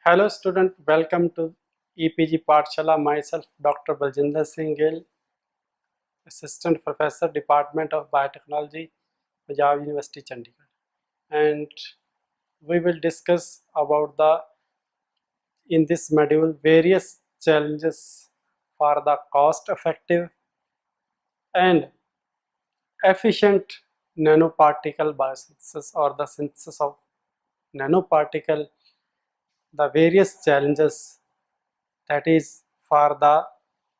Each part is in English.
Hello student, welcome to EPG Pathshala. Myself Dr. Baljinder Singh Gill, Assistant Professor, Department of Biotechnology, Punjab University, Chandigarh. And we will discuss about the in this module various challenges for the cost effective and efficient nanoparticle biosynthesis or the synthesis of nanoparticle, the various challenges that is for the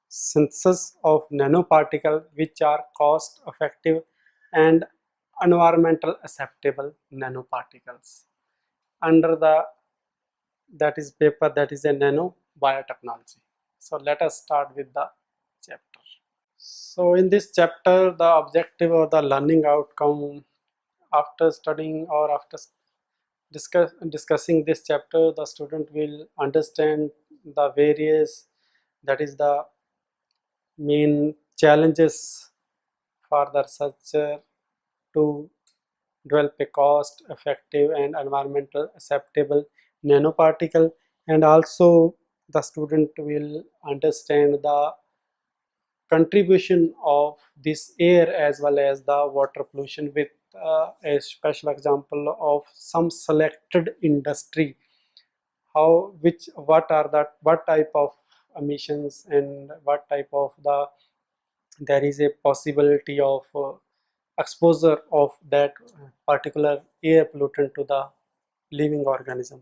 synthesis of nanoparticles which are cost effective and environmental acceptable nanoparticles under the that is paper that is a nano biotechnology. So let us start with the chapter. So in this chapter the objective or the learning outcome after studying or after discussing this chapter, the student will understand the various, that is the main challenges for the researcher to develop a cost effective and environmental acceptable nanoparticle, and also the student will understand the contribution of this air as well as the water pollution with a special example of some selected industry, how which what type of emissions and what type of the there is a possibility of exposure of that particular air pollutant to the living organism.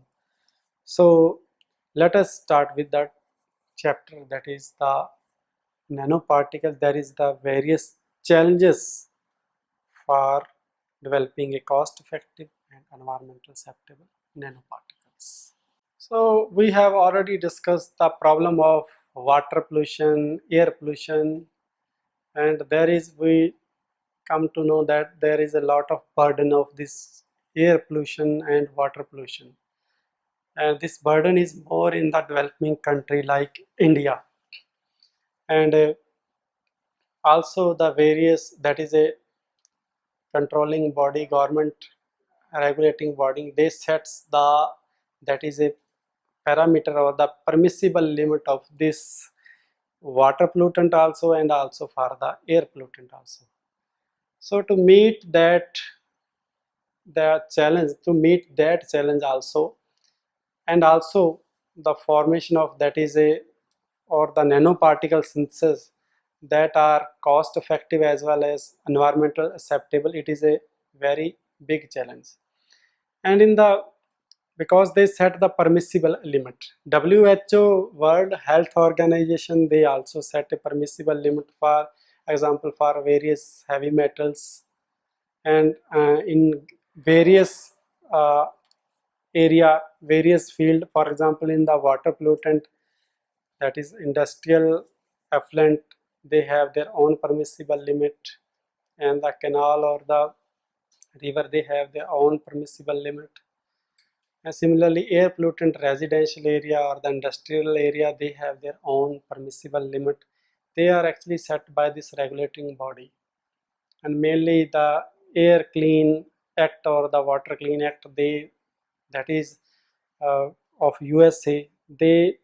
So let us start with that chapter, that is the nanoparticle. There is the various challenges for developing a cost effective and environmental acceptable nanoparticles. So we have already discussed the problem of water pollution, air pollution, and there is we come to know that there is a lot of burden of this air pollution and water pollution, and this burden is more in the developing country like India, and also the various, that is a controlling body, government regulating body, they sets the, that is a parameter or the permissible limit of this water pollutant also and also for the air pollutant also. So to meet that challenge also, and also the formation of, that is a, or the nanoparticle synthesis that are cost effective as well as environmental acceptable, it is a very big challenge. And in the, because they set the permissible limit, WHO, World Health Organization, they also set a permissible limit, for example for various heavy metals, and in various uh, area, various field, for example in the water pollutant, that is industrial effluent, they have their own permissible limit, and the canal or the river, they have their own permissible limit. And similarly air pollutant, residential area or the industrial area, they have their own permissible limit. They are actually set by this regulating body, and mainly the air clean act or the water clean act, they, that is uh, of USA, they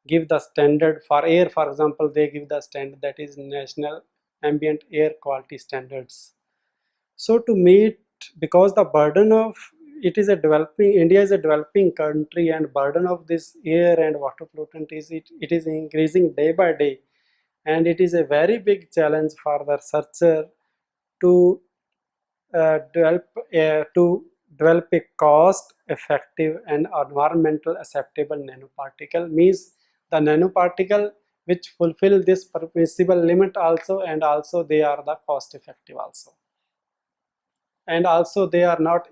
give the standard for air, for example they give the standard, that is national ambient air quality standards. So to meet, because the burden of, it is a developing, India is a developing country, and burden of this air and water pollutant is, it is increasing day by day, and it is a very big challenge for the researcher to to develop a cost effective and environmental acceptable nanoparticle, means the nanoparticle which fulfill this permissible limit also, and also they are the cost effective also, and also they are not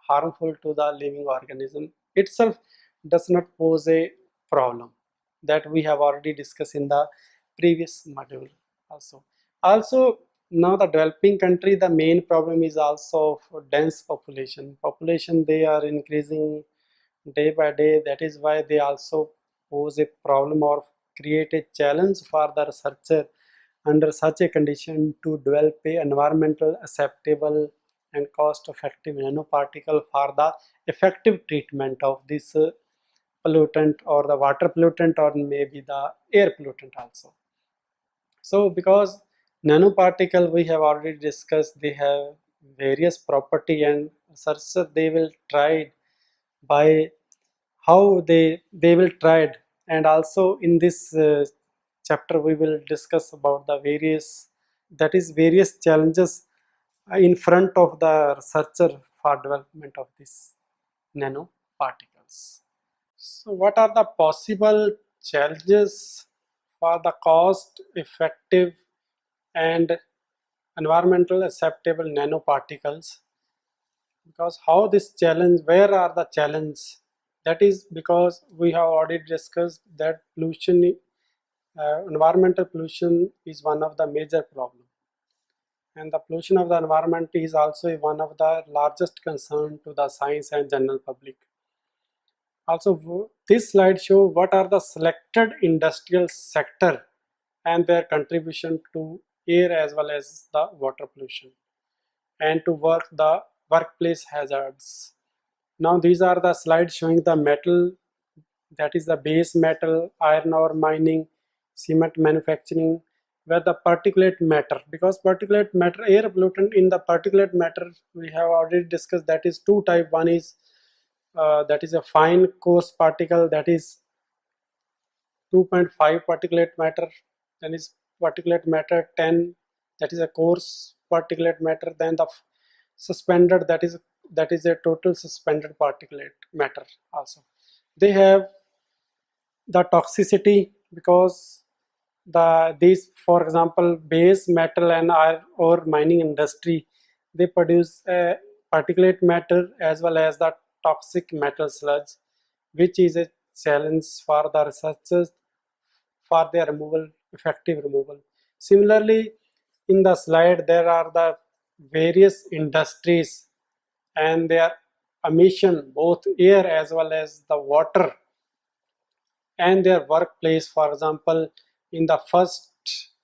harmful to the living organism itself, does not pose a problem, that we have already discussed in the previous module also. Also now the developing country, the main problem is also for dense population, they are increasing day by day, that is why they also pose a problem or create a challenge for the researcher under such a condition to develop a environmental acceptable and cost effective nanoparticle for the effective treatment of this pollutant or the water pollutant or maybe the air pollutant also. So because nanoparticle we have already discussed, they have various property and such they will try by how they will try it. And also in this chapter we will discuss about the various challenges in front of the researcher for development of these nanoparticles. So what are the possible challenges for the cost effective and environmental acceptable nanoparticles? Because how this challenge, where are the challenge? That is because we have already discussed that pollution, environmental pollution is one of the major problems, and the pollution of the environment is also one of the largest concern to the science and general public. Also, this slide show what are the selected industrial sector and their contribution to air as well as the water pollution, and to work the workplace hazards. Now these are the slides showing the metal, that is the base metal, iron ore mining, cement manufacturing, where the particulate matter, because particulate matter, air pollutant in the particulate matter we have already discussed, that is two type. One is that is a fine coarse particle, that is 2.5 particulate matter, then is particulate matter 10, that is a coarse particulate matter, then the suspended, that is a total suspended particulate matter also. They have the toxicity because these, for example, base metal and iron ore mining industry, they produce a particulate matter as well as the toxic metal sludge, which is a challenge for the researchers for their removal, effective removal. Similarly, in the slide there are the various industries and their emission, both air as well as the water, and their workplace. For example, in the first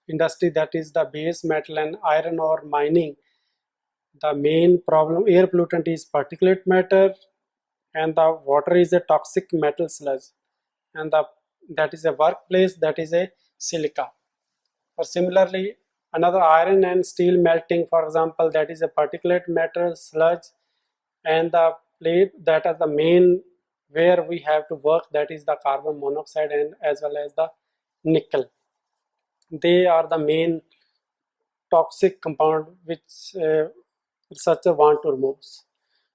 industry, that is the base metal and iron ore mining, the main problem air pollutant is particulate matter, and the water is a toxic metal sludge, and that is a workplace, that is a silica. Or similarly, another iron and steel melting, for example, that is a particulate matter sludge, and the plate that are the main where we have to work, that is the carbon monoxide and as well as the nickel. They are the main toxic compound which researchers want to remove.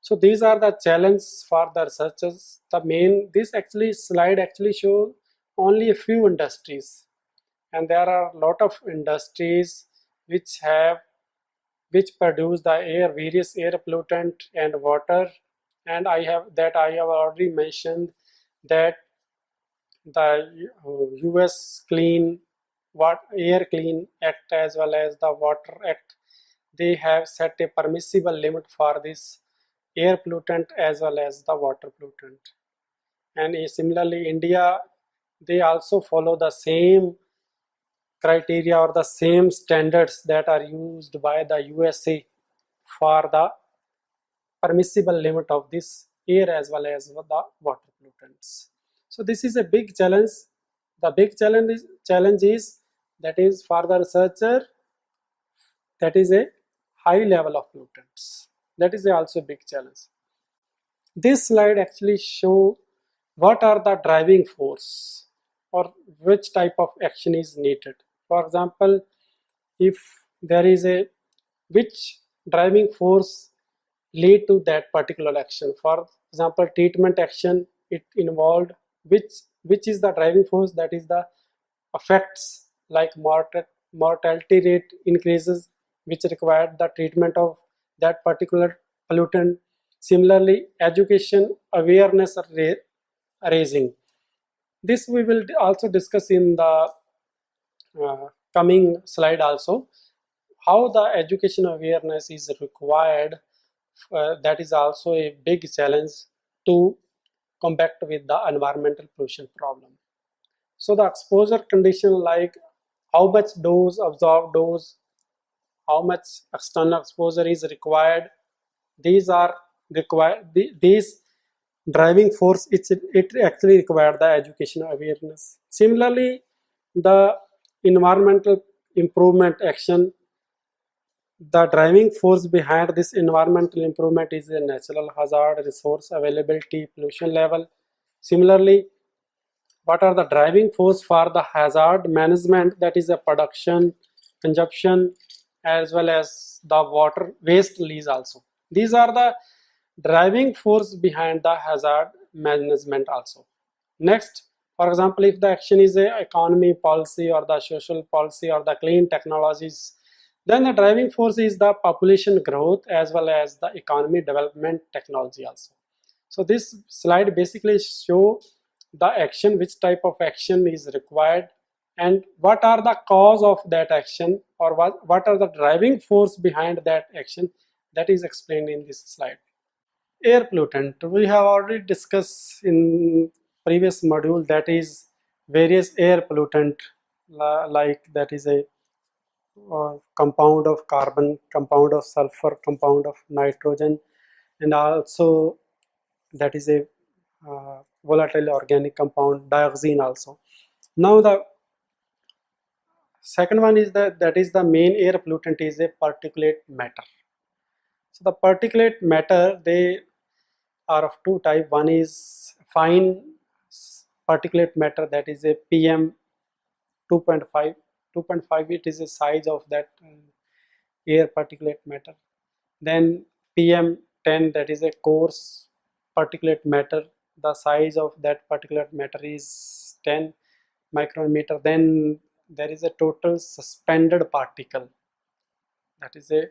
So these are the challenges for the researchers. This actually slide actually show only a few industries, and there are a lot of industries which produce the various air pollutant and water. And I have already mentioned that the US Air Clean Act as well as the Water Act, they have set a permissible limit for this air pollutant as well as the water pollutant. And similarly, India, they also follow the same criteria or the same standards that are used by the USA for the permissible limit of this air as well as the water pollutants. So this is a big challenge. The big challenge is that is for the researcher, that is a high level of pollutants. That is also a big challenge. This slide actually show what are the driving force or which type of action is needed. For example, if there is a which driving force lead to that particular action. For example, treatment action, it involved which is the driving force, that is the effects like mortality rate increases which required the treatment of that particular pollutant. Similarly, education awareness raising. This we will also discuss in the coming slide also, how the education awareness is required. That is also a big challenge to combat with the environmental pollution problem. So the exposure condition, like how much dose, absorbed dose, how much external exposure is required, these are required. These driving force, it actually required the education awareness. Similarly, the environmental improvement action, the driving force behind this environmental improvement is a natural hazard, resource availability, pollution level. Similarly, what are the driving force for the hazard management, that is a production, consumption, as well as the water waste release also. These are the driving force behind the hazard management also. Next, for example, if the action is a economy policy or the social policy or the clean technologies, then the driving force is the population growth as well as the economy development technology also. So this slide basically show the action, which type of action is required, and what are the cause of that action, or what are the driving force behind that action, that is explained in this slide. Air pollutant, we have already discussed in previous module, that is various air pollutant, like that is a compound of carbon, compound of sulfur, compound of nitrogen, and also that is a volatile organic compound, dioxin also. Now the second one is that is the main air pollutant is a particulate matter. So the particulate matter, they are of two type. One is fine particulate matter, that is a PM 2.5. 2.5, it is a size of that air particulate matter. Then PM 10, that is a coarse particulate matter. The size of that particulate matter is 10 micrometer. Then there is a total suspended particle, that is a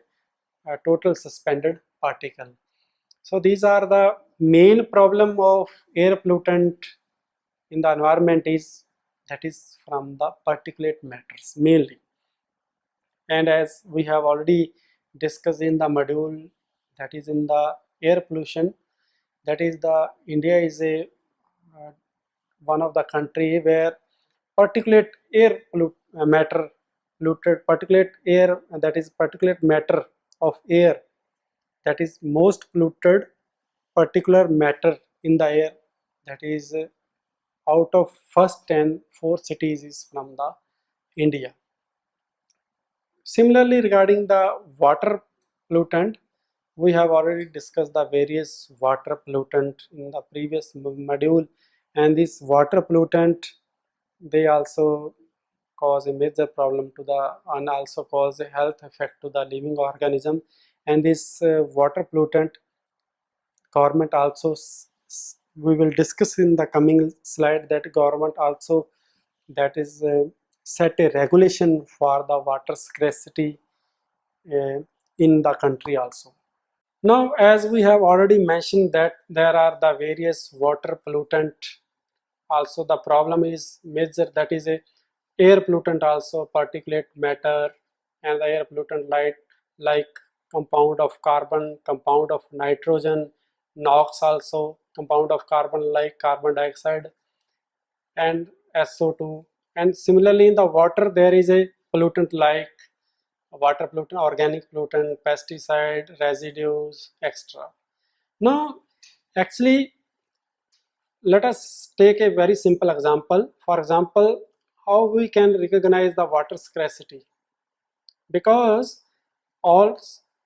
total suspended particle. So these are the main problem of air pollutant in the environment is, that is from the particulate matters mainly. And as we have already discussed in the module, that is in the air pollution, that is the India is a one of the country where particulate air matter polluted particulate air, that is particulate matter of air, that is most polluted particular matter in the air, that is out of first 10, 4 cities is from the India. Similarly, regarding the water pollutant, we have already discussed the various water pollutant in the previous module, and this water pollutant, they also cause a major problem to the, and also cause a health effect to the living organism. And this water pollutant, government also we will discuss in the coming slide, that government also, that is set a regulation for the water scarcity in the country also. Now, as we have already mentioned that there are the various water pollutant, also the problem is major, that is a air pollutant also, particulate matter, and the air pollutant like compound of carbon, compound of nitrogen, NOx also, compound of carbon like carbon dioxide and SO2. And similarly in the water there is a pollutant like water pollutant, organic pollutant, pesticide, residues, etc. Now actually let us take a very simple example. For example, how we can recognize the water scarcity, because all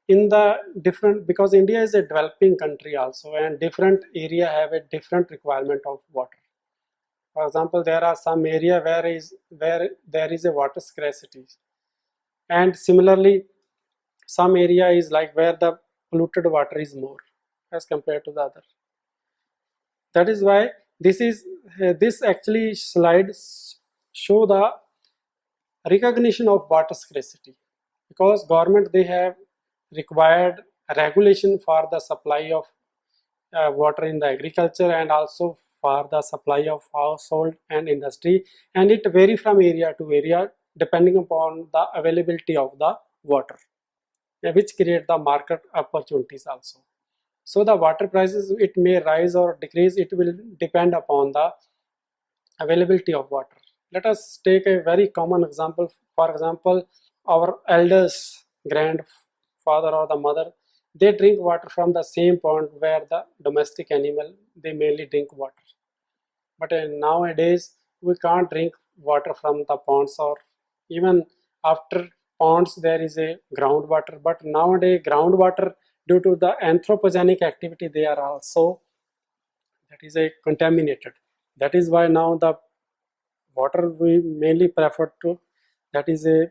in the different, because India is a developing country also, and different area have a different requirement of water. For example, there are some area where there is a water scarcity, and similarly some area is like where the polluted water is more as compared to the other. That is why this is this actually slides show the recognition of water scarcity, because government they have required regulation for the supply of water in the agriculture and also for the supply of household and industry, and it vary from area to area depending upon the availability of the water, which create the market opportunities also. So the water prices, it may rise or decrease, it will depend upon the availability of water. Let us take a very common example. For example, our elders, grandfather or the mother, they drink water from the same pond where the domestic animal they mainly drink water. But nowadays we can't drink water from the ponds, or even after ponds there is a groundwater. But nowadays groundwater, due to the anthropogenic activity, they are also, that is a contaminated. That is why now the water we mainly prefer to, that is a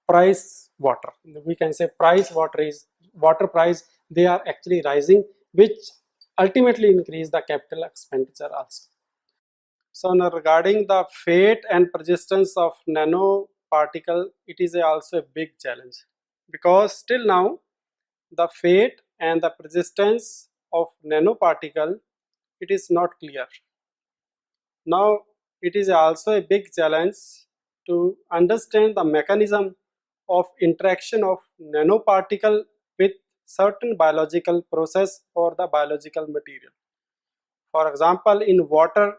price water. We can say price water is water price, they are actually rising, which ultimately increase the capital expenditure also. So now regarding the fate and persistence of nanoparticle, it is also a big challenge, because still now the fate and the persistence of nanoparticle, it is not clear. Now it is also a big challenge to understand the mechanism of interaction of nanoparticle with certain biological process or the biological material. For example, in water,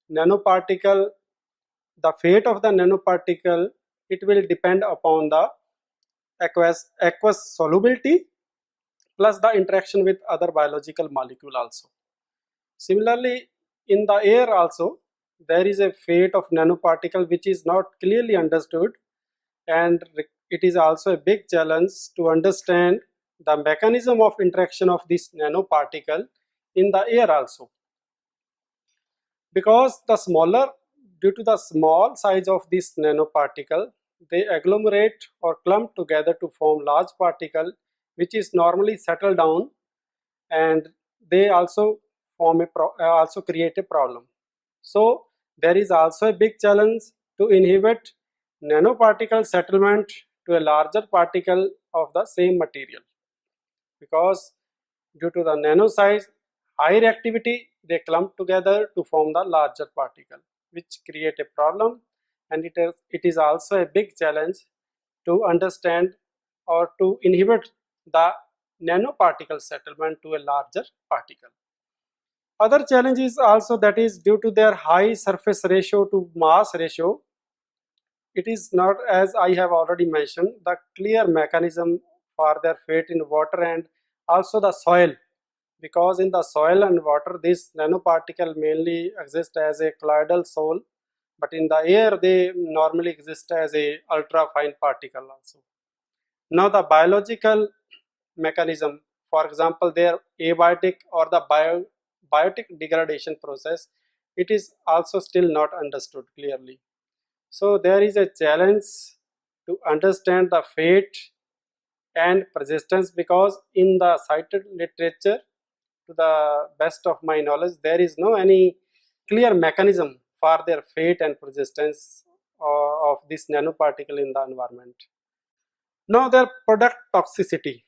nanoparticle, the fate of the nanoparticle, it will depend upon the aqueous solubility plus the interaction with other biological molecule also. Similarly, in the air also, there is a fate of nanoparticle which is not clearly understood, and it is also a big challenge to understand the mechanism of interaction of this nanoparticle in the air also. Because due to the small size of this nanoparticle, they agglomerate or clump together to form large particle, which is normally settle down, and they also also create a problem. So there is also a big challenge to inhibit nanoparticle settlement to a larger particle of the same material, because due to the nano size, high reactivity, they clump together to form the larger particle, which create a problem. And it is also a big challenge to understand or to inhibit the nanoparticle settlement to a larger particle. Other challenge is also, that is due to their high surface ratio to mass ratio. It is not, as I have already mentioned, the clear mechanism for their fate in water and also the soil, because in the soil and water this nanoparticle mainly exist as a colloidal soul, but in the air they normally exist as a ultra fine particle also. Now the biological mechanism, for example their abiotic or the biotic degradation process, it is also still not understood clearly. So there is a challenge to understand the fate and persistence, because in the cited literature, to the best of my knowledge, there is no any clear mechanism for their fate and persistence of this nanoparticle in the environment. Now their product toxicity,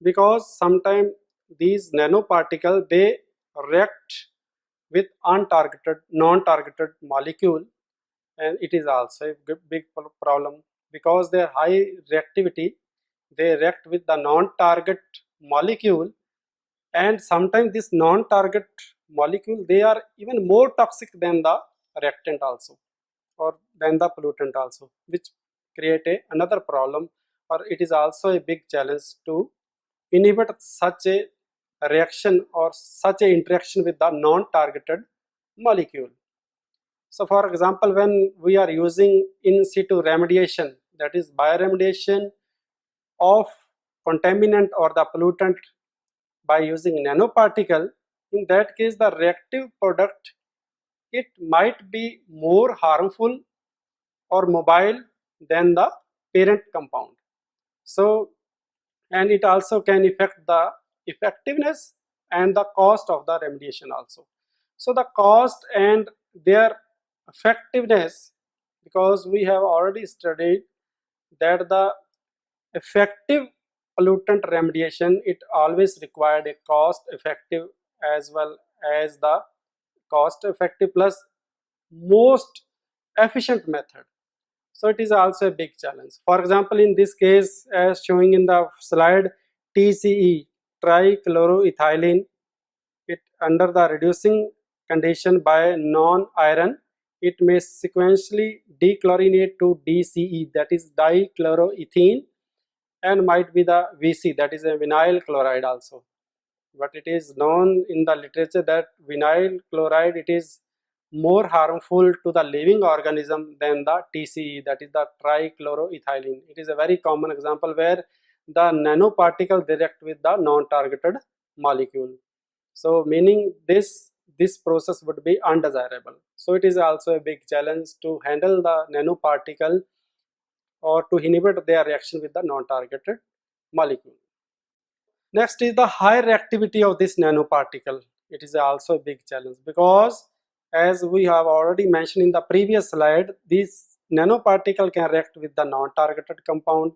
because sometimes these nanoparticles, they react with untargeted, non-targeted molecule, and it is also a big problem, because their high reactivity, they react with the non-target molecule, and sometimes this non-target molecule, they are even more toxic than the reactant also, or than the pollutant also, which create another problem, or it is also a big challenge to inhibit such a reaction or such a interaction with the non-targeted molecule. So for example, when we are using in situ remediation, that is bioremediation of contaminant or the pollutant by using nanoparticle, in that case the reactive product, it might be more harmful or mobile than the parent compound. So, and it also can affect the effectiveness and the cost of the remediation also. So the cost and their effectiveness, because we have already studied that the effective pollutant remediation, it always required a cost effective as well as the cost effective plus most efficient method. So it is also a big challenge. For example, in this case, as showing in the slide, TCE, trichloroethylene, it under the reducing condition by non-iron, it may sequentially dechlorinate to DCE, that is dichloroethene, and might be the VC, that is a vinyl chloride also. but it is known in the literature that vinyl chloride, it is more harmful to the living organism than the TCE, that is the trichloroethylene. It is a very common example where the nanoparticle direct with the non-targeted molecule. So meaning this process would be undesirable. So it is also a big challenge to handle the nanoparticle or to inhibit their reaction with the non-targeted molecule. Next is the high reactivity of this nanoparticle. It is also a big challenge because, as we have already mentioned in the previous slide, this nanoparticle can react with the non-targeted compound.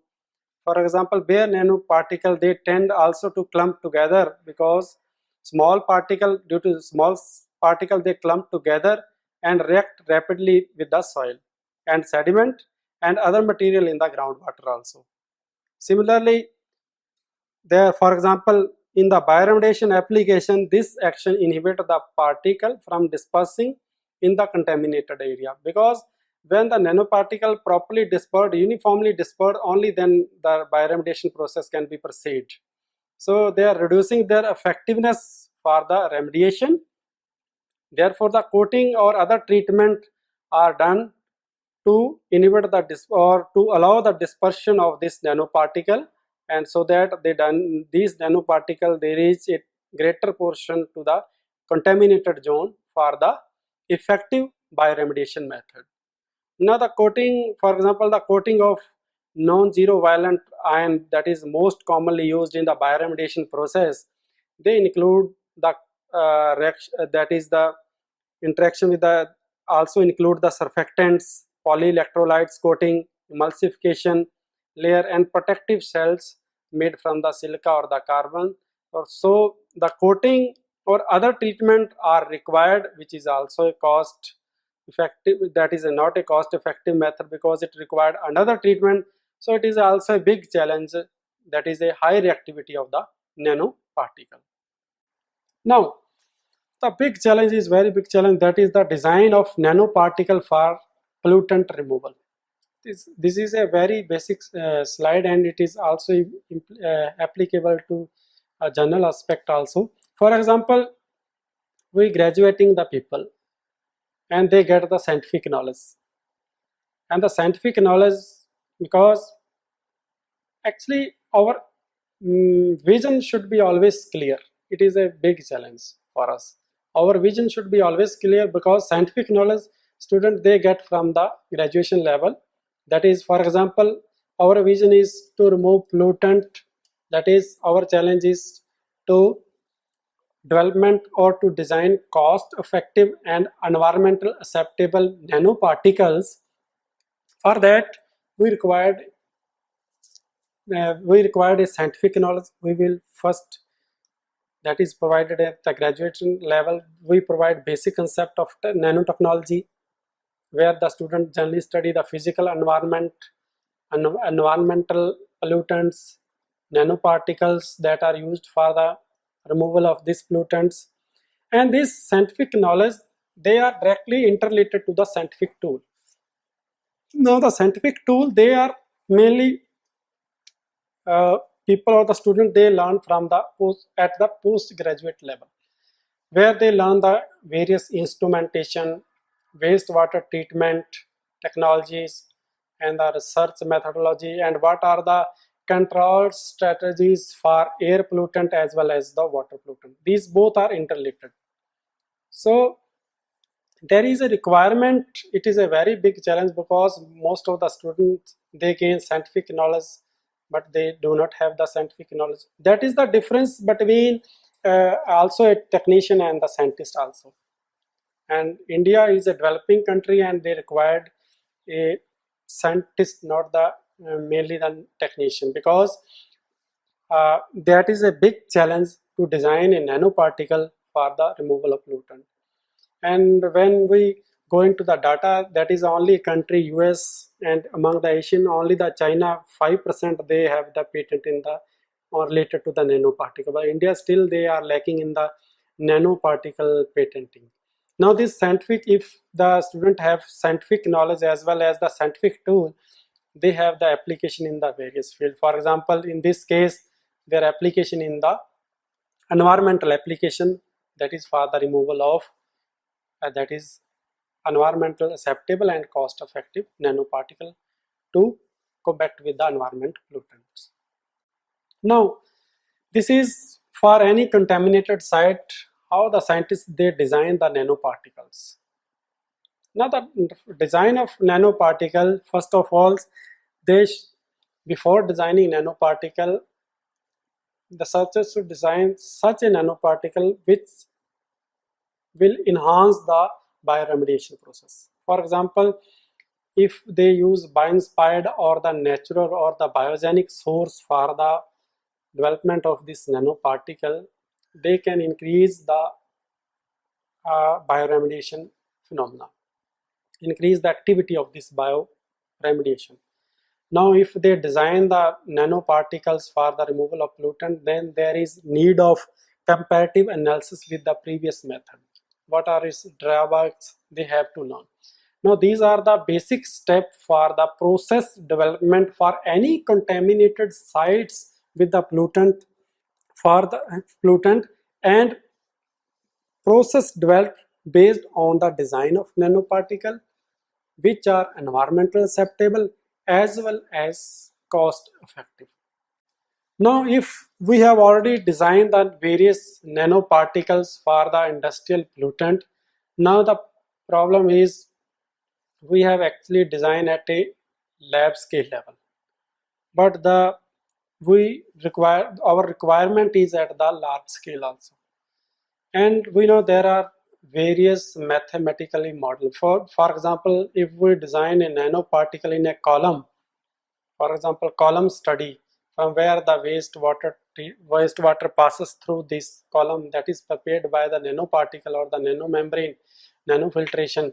For example, bare nanoparticle, they tend also to clump together because small particle, due to small particle, they clump together and react rapidly with the soil and sediment and other material in the groundwater also. Similarly, there, for example, in the bioremediation application, this action inhibits the particle from dispersing in the contaminated area, because when the nanoparticle properly dispersed, uniformly dispersed, only then the bioremediation process can be proceed. So they are reducing their effectiveness for the remediation. Therefore, the coating or other treatment are done to inhibit the or to allow the dispersion of this nanoparticle, and so that these nanoparticle they reach a greater portion to the contaminated zone for the effective bioremediation method. Now the coating, for example, the coating of non-zero valent ion that is most commonly used in the bioremediation process, they include the that is the interaction with the, also include the surfactants, polyelectrolytes coating, emulsification layer and protective shells made from the silica or the carbon. Or so the coating or other treatment are required, which is also a cost effective, that is not a cost effective method because it required another treatment. So it is also a big challenge, that is a high reactivity of the nanoparticle. Now the big challenge is very big challenge, that is the design of nanoparticle for pollutant removal. This is a very basic slide, and it is also applicable to a general aspect also. For example, we graduating the people and they get the scientific knowledge, and the scientific knowledge, because actually our vision should be always clear. It is a big challenge for us. Our vision should be always clear because scientific knowledge students they get from the graduation level. That is, for example, our vision is to remove pollutant. That is, our challenge is to development or to design cost effective and environmental acceptable nanoparticles. For that we required a scientific knowledge. We will first, that is provided at the graduation level, we provide basic concept of nanotechnology, where the student generally study the physical environment and environmental pollutants, nanoparticles that are used for the removal of these pollutants. And this scientific knowledge, they are directly interrelated to the scientific tool. Now the scientific tool, they are mainly people or the student, they learn from the postgraduate level, where they learn the various instrumentation, wastewater treatment technologies, and the research methodology, and what are the control strategies for air pollutant as well as the water pollutant. These both are interrelated. So there is a requirement. It is a very big challenge because most of the students they gain scientific knowledge, but they do not have the scientific knowledge. That is the difference between also a technician and the scientist also. And India is a developing country, and they required a scientist, not the mainly the technician, because that is a big challenge to design a nanoparticle for the removal of pollutant. And when we go into the data, that is only country US, and among the Asian only the China 5% they have the patent in the or related to the nanoparticle. But India still they are lacking in the nanoparticle patenting. Now this scientific, if the student have scientific knowledge as well as the scientific tool, they have the application in the various field. For example, in this case, their application in the environmental application, that is for the removal of that is environmental acceptable and cost effective nanoparticle to combat with the environment pollutants. Now this is for any contaminated site, how the scientists they design the nanoparticles. Now the design of nanoparticle, first of all, they before designing nanoparticle, the researchers should design such a nanoparticle which will enhance the bioremediation process. For example, if they use bio-inspired or the natural or the biogenic source for the development of this nanoparticle, they can increase the bioremediation phenomena, increase the activity of this bioremediation. Now if they design the nanoparticles for the removal of pollutant, then there is need of comparative analysis with the previous method. What are its drawbacks? They have to know. Now these are the basic steps for the process development for any contaminated sites with the pollutant, for the pollutant, and process developed based on the design of nanoparticle which are environmental acceptable as well as cost effective. Now if we have already designed the various nanoparticles for the industrial pollutant, now the problem is we have actually designed at a lab scale level, but the we require our requirement is at the large scale also, and we know there are various mathematically model. For example, if we design a nanoparticle in a column, for example column study, from where the wastewater passes through this column that is prepared by the nanoparticle or the nanomembrane nanofiltration,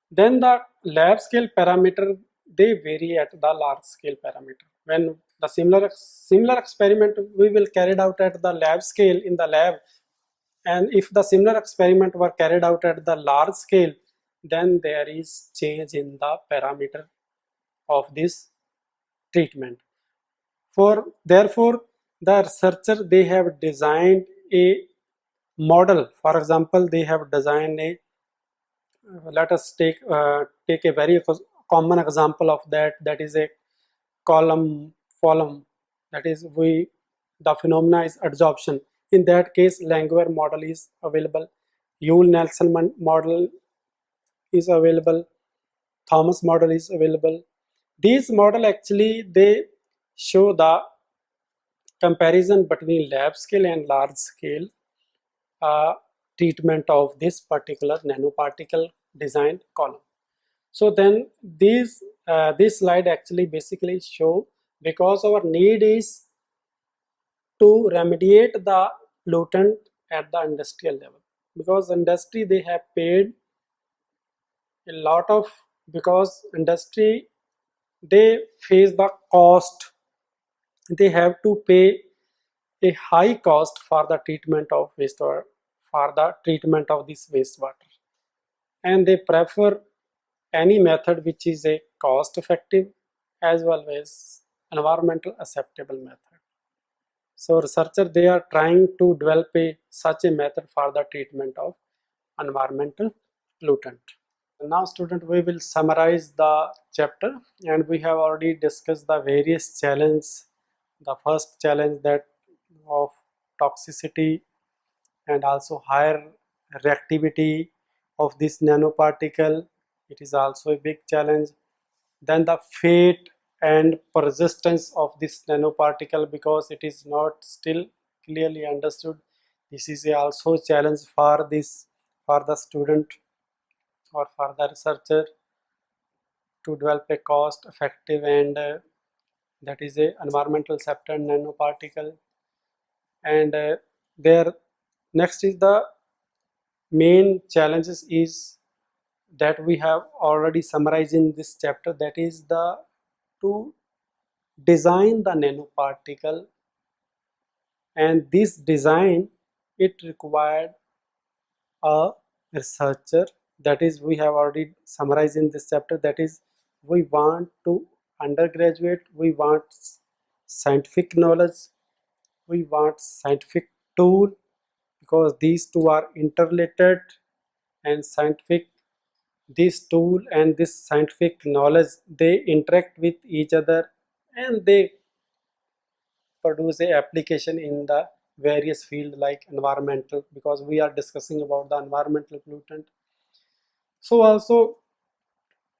then the lab scale parameter they vary at the large scale parameter. When the similar experiment we will carried out at the lab scale in the lab, and if the similar experiment were carried out at the large scale, then there is change in the parameter of this treatment. Therefore the researcher they have designed a model. For example, they have designed a let us take a very common example of that, that is a column, that is we the phenomena is adsorption. In that case Langmuir model is available, Yule-Nelson model is available, Thomas model is available. These model actually they show the comparison between lab scale and large scale treatment of this particular nanoparticle designed column. So then this slide actually basically show, because our need is to remediate the pollutant at the industrial level, because industry they have paid a lot of, because industry they face the cost, they have to pay a high cost for the treatment of wastewater, for the treatment of this wastewater, and they prefer any method which is a cost effective as well as environmental acceptable method. So researchers they are trying to develop such a method for the treatment of environmental pollutant. Now student, we will summarize the chapter, and we have already discussed the various challenges. The first challenge that of toxicity and also higher reactivity of this nanoparticle, it is also a big challenge. Then the fate and persistence of this nanoparticle, because it is not still clearly understood, this is also a challenge for the student or for the researcher to develop a cost effective and that is a environmental acceptable nanoparticle. And there next is the main challenges is that we have already summarized in this chapter, that is the to design the nanoparticle, and this design it required a researcher, that is we have already summarized in this chapter, that is we want to undergraduate, we want scientific knowledge, we want scientific tool, because these two are interrelated, and this tool and this scientific knowledge, they interact with each other, and they produce a application in the various field like environmental, because we are discussing about the environmental pollutant. So also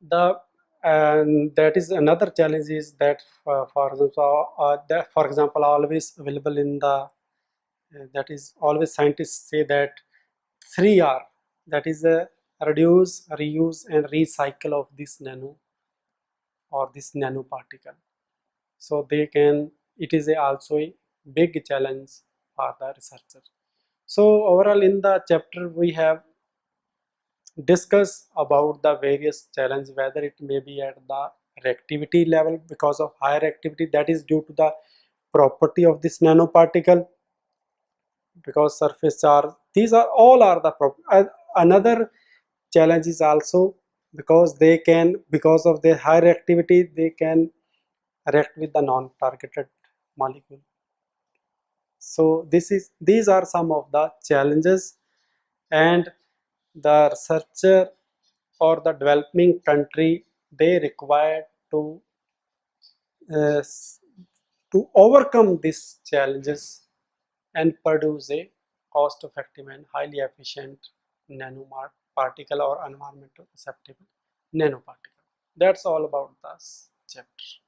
the, and that is another challenge is that, for example always available in the, that is always scientists say that 3R, that is a reduce, reuse and recycle of this nano or this nanoparticle. So they can, it is also a big challenge for the researcher. So overall in the chapter we have discussed about the various challenge, whether it may be at the reactivity level because of higher activity, that is due to the property of this nanoparticle, because surface charge, these are all are the another challenge is also because they can, because of their higher activity, they can react with the non-targeted molecule. So these are some of the challenges, and the researcher or the developing country, they require uh, to overcome these challenges and produce a cost effective and highly efficient nanoparticle or environmental acceptable nanoparticle. That's all about this chapter.